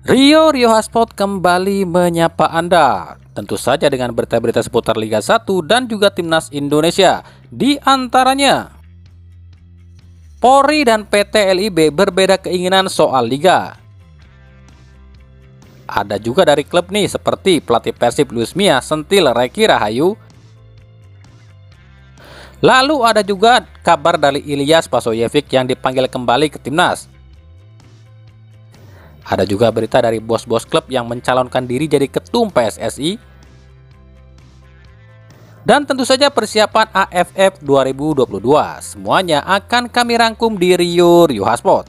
Rio Hotspot kembali menyapa Anda. Tentu saja dengan berita-berita seputar Liga 1 dan juga Timnas Indonesia. Di antaranya, Polri dan PT LIB berbeda keinginan soal Liga. Ada juga dari klub nih seperti pelatih Persib Luis Mia sentil Reky Rahayu. Lalu ada juga kabar dari Ilyas Pasoyevic yang dipanggil kembali ke Timnas. Ada juga berita dari bos-bos klub yang mencalonkan diri jadi ketum PSSI. Dan tentu saja persiapan AFF 2022. Semuanya akan kami rangkum di Rio Hotspot.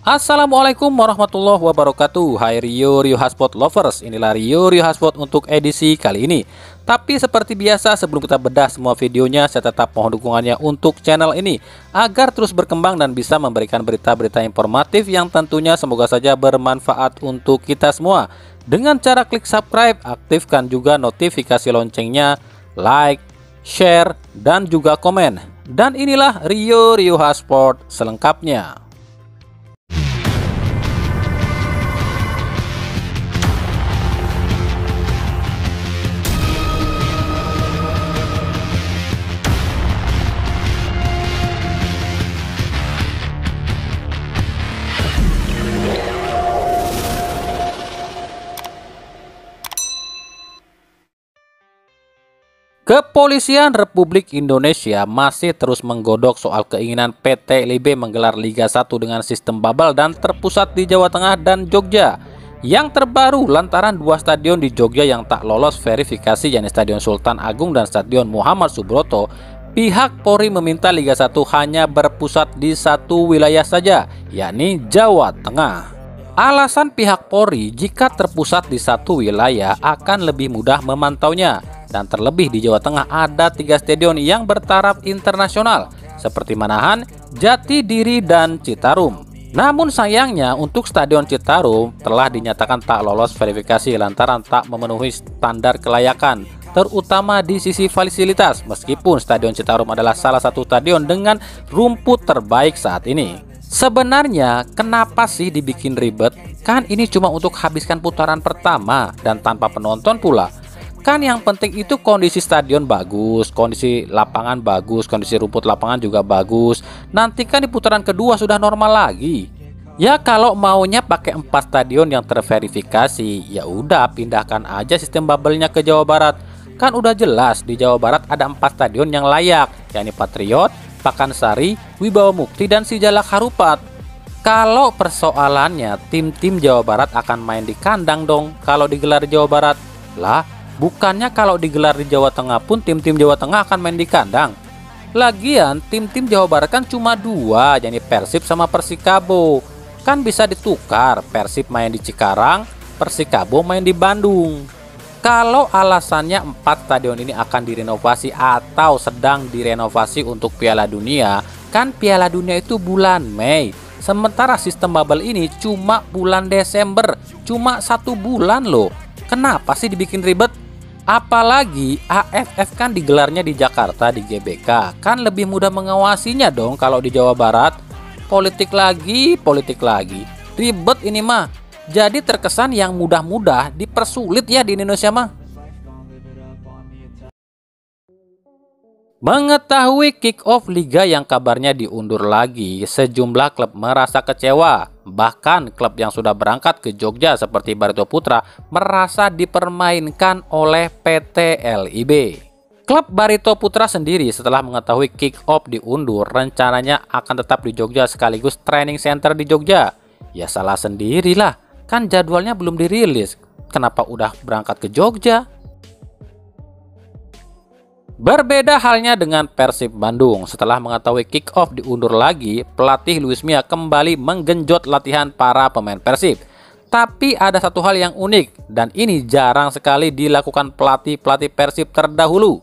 Assalamualaikum warahmatullahi wabarakatuh. Hai Rio Hotspot lovers, inilah Rio Hotspot untuk edisi kali ini. Tapi seperti biasa, sebelum kita bedah semua videonya, saya tetap mohon dukungannya untuk channel ini agar terus berkembang dan bisa memberikan berita-berita informatif yang tentunya semoga saja bermanfaat untuk kita semua. Dengan cara klik subscribe, aktifkan juga notifikasi loncengnya, like, share, dan juga komen. Dan inilah Rio Hotspot selengkapnya. Kepolisian Republik Indonesia masih terus menggodok soal keinginan PT LIB menggelar Liga 1 dengan sistem bubble dan terpusat di Jawa Tengah dan Jogja. Yang terbaru lantaran dua stadion di Jogja yang tak lolos verifikasi, yakni Stadion Sultan Agung dan Stadion Muhammad Subroto, pihak Polri meminta Liga 1 hanya berpusat di satu wilayah saja, yakni Jawa Tengah. Alasan pihak Polri, jika terpusat di satu wilayah akan lebih mudah memantaunya. Dan terlebih di Jawa Tengah ada 3 stadion yang bertaraf internasional seperti Manahan, Jatidiri, dan Citarum. Namun sayangnya untuk Stadion Citarum telah dinyatakan tak lolos verifikasi lantaran tak memenuhi standar kelayakan, terutama di sisi fasilitas, meskipun Stadion Citarum adalah salah satu stadion dengan rumput terbaik saat ini. Sebenarnya kenapa sih dibikin ribet? Kan ini cuma untuk habiskan putaran pertama dan tanpa penonton pula. Kan yang penting itu kondisi stadion bagus, kondisi lapangan bagus, kondisi rumput lapangan juga bagus. Nanti kan di putaran kedua sudah normal lagi. Ya kalau maunya pakai 4 stadion yang terverifikasi, ya udah pindahkan aja sistem bubble-nya ke Jawa Barat. Kan udah jelas di Jawa Barat ada 4 stadion yang layak, yakni Patriot, Pakansari, Wibawa Mukti, dan Sijalak Harupat. Kalau persoalannya tim-tim Jawa Barat akan main di kandang dong kalau digelar di Jawa Barat. Lah, bukannya kalau digelar di Jawa Tengah pun tim-tim Jawa Tengah akan main di kandang. Lagian tim-tim Jawa Barat kan cuma 2, yakni Persib sama Persikabo. Kan bisa ditukar, Persib main di Cikarang, Persikabo main di Bandung. Kalau alasannya 4 stadion ini akan direnovasi atau sedang direnovasi untuk Piala Dunia, kan Piala Dunia itu bulan Mei. Sementara sistem bubble ini cuma bulan Desember, cuma 1 bulan loh. Kenapa sih dibikin ribet? Apalagi AFF kan digelarnya di Jakarta di GBK, kan lebih mudah mengawasinya dong kalau di Jawa Barat. Politik lagi, ribet ini mah. Jadi terkesan yang mudah-mudah dipersulit ya di Indonesia mah. Mengetahui kick-off Liga yang kabarnya diundur lagi, sejumlah klub merasa kecewa. Bahkan klub yang sudah berangkat ke Jogja seperti Barito Putra merasa dipermainkan oleh PT LIB. Klub Barito Putra sendiri setelah mengetahui kick-off diundur, rencananya akan tetap di Jogja sekaligus training center di Jogja. Ya salah sendirilah, kan jadwalnya belum dirilis. Kenapa udah berangkat ke Jogja? Berbeda halnya dengan Persib Bandung. Setelah mengetahui kick-off diundur lagi, pelatih Luis Mia kembali menggenjot latihan para pemain Persib. Tapi ada satu hal yang unik, dan ini jarang sekali dilakukan pelatih-pelatih Persib terdahulu.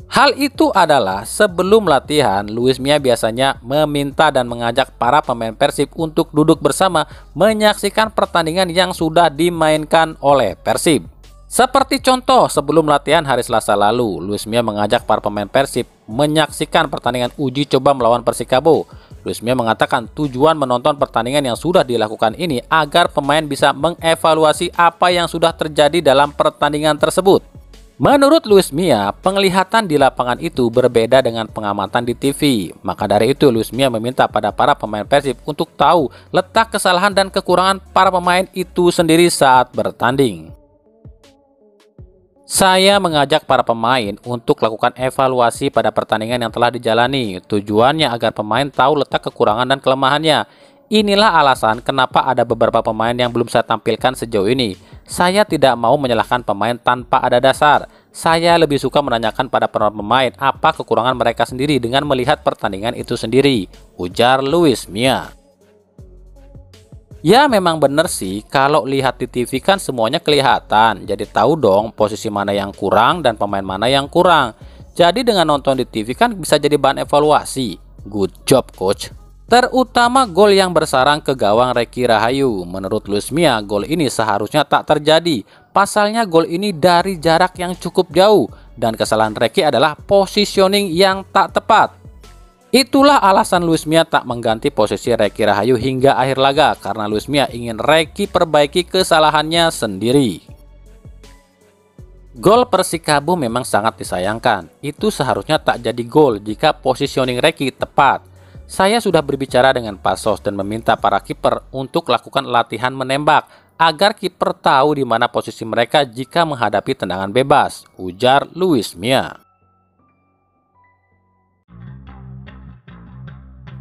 Hal itu adalah sebelum latihan, Luis Mia biasanya meminta dan mengajak para pemain Persib untuk duduk bersama menyaksikan pertandingan yang sudah dimainkan oleh Persib. Seperti contoh, sebelum latihan hari Selasa lalu, Luis Mia mengajak para pemain Persib menyaksikan pertandingan uji coba melawan Persikabo. Luis Mia mengatakan tujuan menonton pertandingan yang sudah dilakukan ini agar pemain bisa mengevaluasi apa yang sudah terjadi dalam pertandingan tersebut. Menurut Luis Mia, penglihatan di lapangan itu berbeda dengan pengamatan di TV. Maka dari itu, Luis Mia meminta pada para pemain Persib untuk tahu letak kesalahan dan kekurangan para pemain itu sendiri saat bertanding. Saya mengajak para pemain untuk lakukan evaluasi pada pertandingan yang telah dijalani. Tujuannya agar pemain tahu letak kekurangan dan kelemahannya. Inilah alasan kenapa ada beberapa pemain yang belum saya tampilkan sejauh ini. Saya tidak mau menyalahkan pemain tanpa ada dasar. Saya lebih suka menanyakan pada para pemain apa kekurangan mereka sendiri dengan melihat pertandingan itu sendiri, ujar Luis Mia. Ya memang bener sih, kalau lihat di TV kan semuanya kelihatan, jadi tahu dong posisi mana yang kurang dan pemain mana yang kurang. Jadi dengan nonton di TV kan bisa jadi bahan evaluasi. Good job coach. Terutama gol yang bersarang ke gawang Reky Rahayu. Menurut Luis Mia, gol ini seharusnya tak terjadi. Pasalnya gol ini dari jarak yang cukup jauh. Dan kesalahan Reky adalah positioning yang tak tepat. Itulah alasan Luis Mia tak mengganti posisi Reky Rahayu hingga akhir laga. Karena Luis Mia ingin Reky perbaiki kesalahannya sendiri. Gol Persikabo memang sangat disayangkan. Itu seharusnya tak jadi gol jika positioning Reky tepat. Saya sudah berbicara dengan Pak Sos dan meminta para kiper untuk lakukan latihan menembak agar kiper tahu di mana posisi mereka jika menghadapi tendangan bebas, ujar Luis Mia.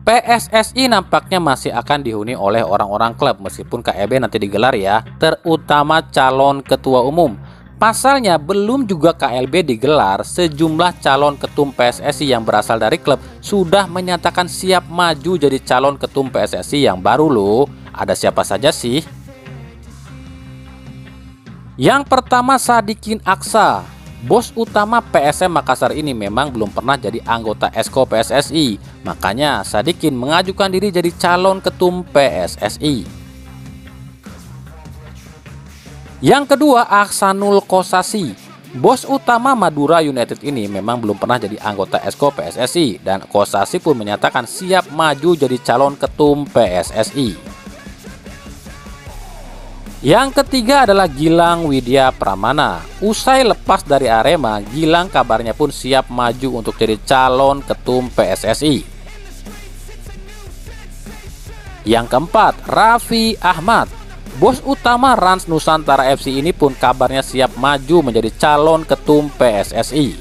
PSSI nampaknya masih akan dihuni oleh orang-orang klub meskipun KEB nanti digelar ya, terutama calon ketua umum. Pasalnya belum juga KLB digelar, sejumlah calon ketum PSSI yang berasal dari klub sudah menyatakan siap maju jadi calon ketum PSSI yang baru loh. Ada siapa saja sih? Yang pertama Sadikin Aksa. Bos utama PSM Makassar ini memang belum pernah jadi anggota Esko PSSI. Makanya Sadikin mengajukan diri jadi calon ketum PSSI. Yang kedua, Aksanul Kosasi. Bos utama Madura United ini memang belum pernah jadi anggota Esko PSSI dan Kosasi pun menyatakan siap maju jadi calon ketum PSSI. Yang ketiga adalah Gilang Widya Pramana. Usai lepas dari Arema, Gilang kabarnya pun siap maju untuk jadi calon ketum PSSI. Yang keempat, Raffi Ahmad. Bos utama Rans Nusantara FC ini pun kabarnya siap maju menjadi calon ketum PSSI.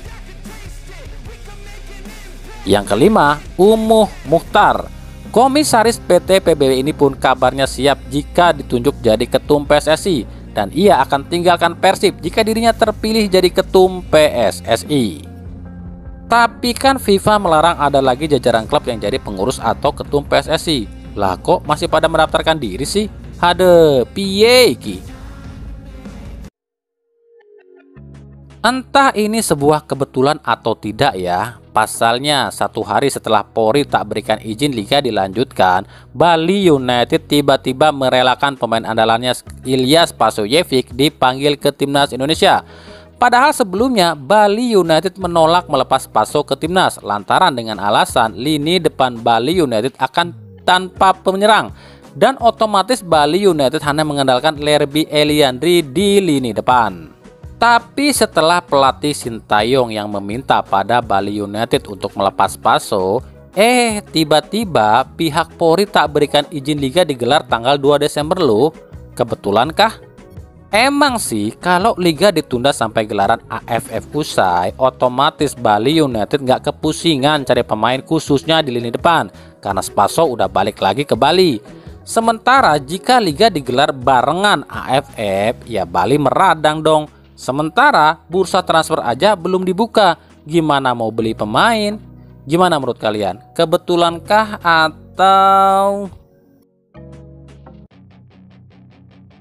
Yang kelima, Umuh Mukhtar. Komisaris PT PBB ini pun kabarnya siap jika ditunjuk jadi ketum PSSI dan ia akan tinggalkan Persib jika dirinya terpilih jadi ketum PSSI. Tapi kan FIFA melarang ada lagi jajaran klub yang jadi pengurus atau ketum PSSI. Lah kok masih pada mendaftarkan diri sih? Hade, piye iki? Entah ini sebuah kebetulan atau tidak ya. Pasalnya satu hari setelah Polri tak berikan izin liga dilanjutkan, Bali United tiba-tiba merelakan pemain andalannya Ilyas Pasojevic dipanggil ke timnas Indonesia. Padahal sebelumnya Bali United menolak melepas Paso ke timnas lantaran dengan alasan lini depan Bali United akan tanpa penyerang. Dan otomatis Bali United hanya mengandalkan Lerby Eliandri di lini depan. Tapi setelah pelatih Sintayong yang meminta pada Bali United untuk melepas Paso, tiba-tiba pihak Polri tak berikan izin liga digelar tanggal 2 Desember loh. Kebetulankah? Emang sih kalau liga ditunda sampai gelaran AFF usai, otomatis Bali United nggak kepusingan cari pemain khususnya di lini depan karena Paso udah balik lagi ke Bali. Sementara jika liga digelar barengan AFF, ya Bali meradang dong. Sementara bursa transfer aja belum dibuka, gimana mau beli pemain? Gimana menurut kalian? Kebetulankah atau...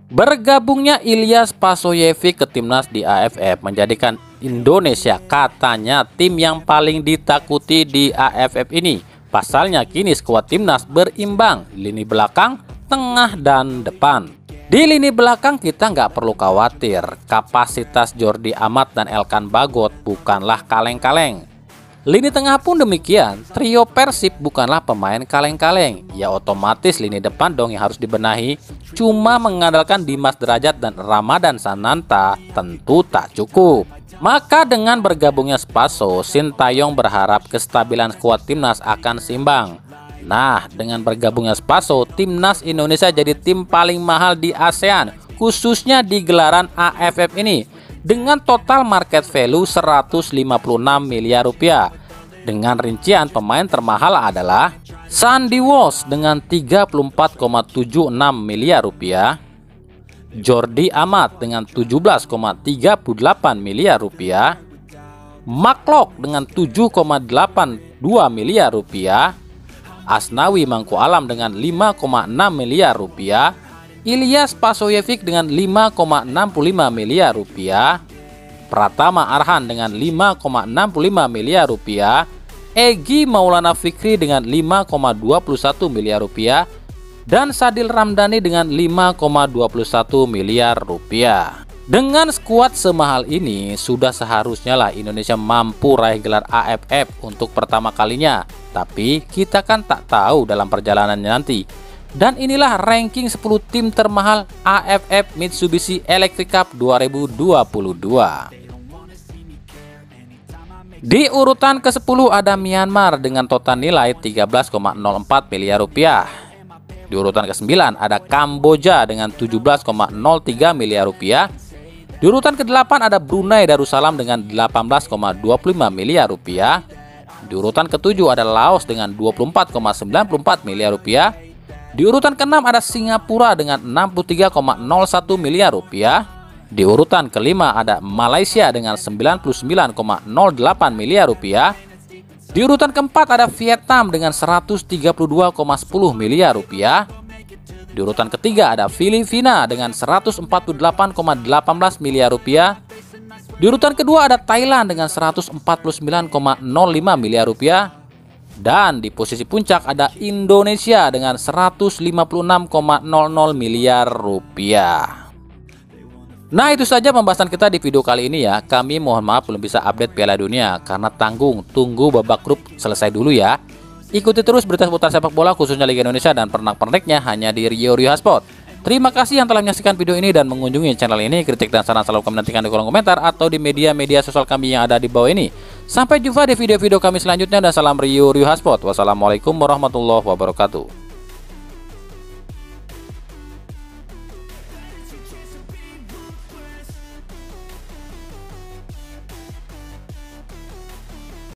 Bergabungnya Ilyas Pasojevic ke timnas di AFF menjadikan Indonesia katanya tim yang paling ditakuti di AFF ini. Pasalnya kini skuad timnas berimbang lini belakang, tengah, dan depan. Di lini belakang kita nggak perlu khawatir, kapasitas Jordi Amat dan Elkan Bagot bukanlah kaleng-kaleng. Lini tengah pun demikian, trio Persib bukanlah pemain kaleng-kaleng. Ya otomatis lini depan dong yang harus dibenahi. Cuma mengandalkan Dimas Derajat dan Ramadan Sananta tentu tak cukup. Maka dengan bergabungnya Spaso, Sintayong berharap kestabilan skuad timnas akan seimbang. Nah, dengan bergabungnya Spaso, timnas Indonesia jadi tim paling mahal di ASEAN, khususnya di gelaran AFF ini, dengan total market value 156 miliar rupiah. Dengan rincian pemain termahal adalah Sandy Walsh dengan 34,76 miliar rupiah, Jordi Amat dengan 17,38 miliar rupiah, McLock dengan 7,82 miliar rupiah, Asnawi Mangku Alam dengan 5,6 miliar rupiah, Ilyas Pasoyevic dengan 5,65 miliar rupiah, Pratama Arhan dengan 5,65 miliar rupiah, Egy Maulana Fikri dengan 5,21 miliar rupiah, dan Sadil Ramdhani dengan 5,21 miliar rupiah. Dengan skuad semahal ini, sudah seharusnya lah Indonesia mampu raih gelar AFF untuk pertama kalinya. Tapi kita kan tak tahu dalam perjalanannya nanti. Dan inilah ranking 10 tim termahal AFF Mitsubishi Electric Cup 2022. Di urutan ke-10 ada Myanmar dengan total nilai 13,04 miliar rupiah. Di urutan ke-9 ada Kamboja dengan 17,03 miliar rupiah. Di urutan ke-8 ada Brunei Darussalam dengan 18,25 miliar rupiah. Di urutan ke-7 ada Laos dengan 24,94 miliar rupiah. Di urutan ke-6 ada Singapura dengan 63,01 miliar rupiah. Di urutan ke-5 ada Malaysia dengan 99,08 miliar rupiah. Di urutan ke-4 ada Vietnam dengan 132,10 miliar rupiah. Di urutan ke-3 ada Filipina dengan 148,18 miliar rupiah. Di urutan kedua ada Thailand dengan 149,05 miliar rupiah. Dan di posisi puncak ada Indonesia dengan 156,00 miliar rupiah. Nah, itu saja pembahasan kita di video kali ini ya. Kami mohon maaf belum bisa update Piala Dunia karena tanggung, tunggu babak grup selesai dulu ya. Ikuti terus berita seputar sepak bola khususnya Liga Indonesia dan pernak-perniknya hanya di Rio Hotspot. Terima kasih yang telah menyaksikan video ini dan mengunjungi channel ini. Kritik dan saran selalu kami nantikan di kolom komentar atau di media-media sosial kami yang ada di bawah ini. Sampai jumpa di video-video kami selanjutnya dan salam Rio Hotspot. Wassalamualaikum warahmatullahi wabarakatuh.